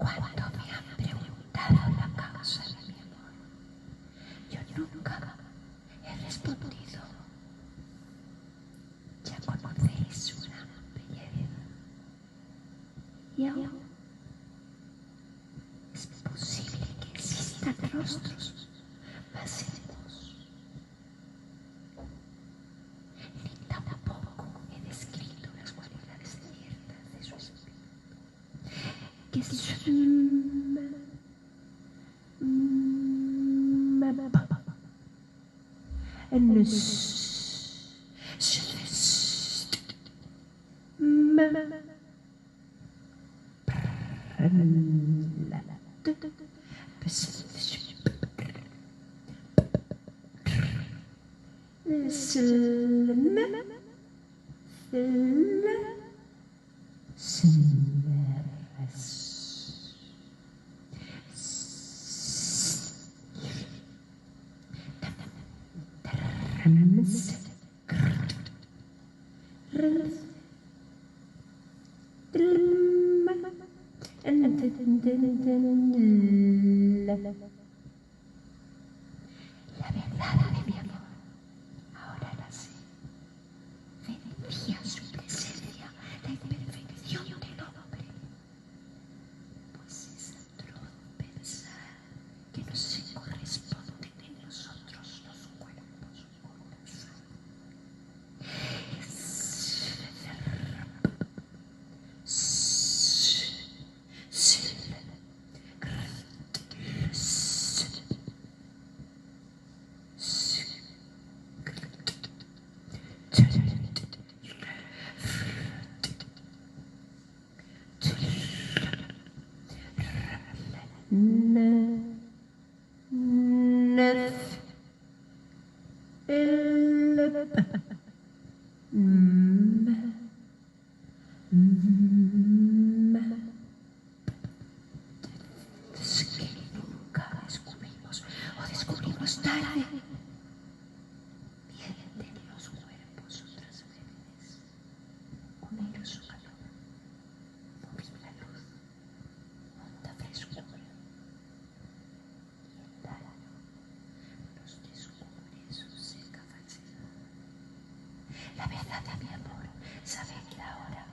Cuando me han preguntado la causa de mi amor, yo nunca he respondido. Ya conocéis su gran belleza. Y aún es posible que existan rostros más hermosos. Ni tampoco he descrito las cualidades ciertas de su espíritu, que es la verdad de mi amor. Ahora la sé. Vencía su presencia, la imperfección del hombre. Pues es atroz pensar que no se corresponden en nosotros los cuerpos con la sangre. Que nunca descubrimos tarde. Mienten los cuerpos otras veces. Un airoso calor, movible luz, honda frescura. Y el tálamo nos descubre su seca falsedad. La verdad de mi amor, sabedla ahora.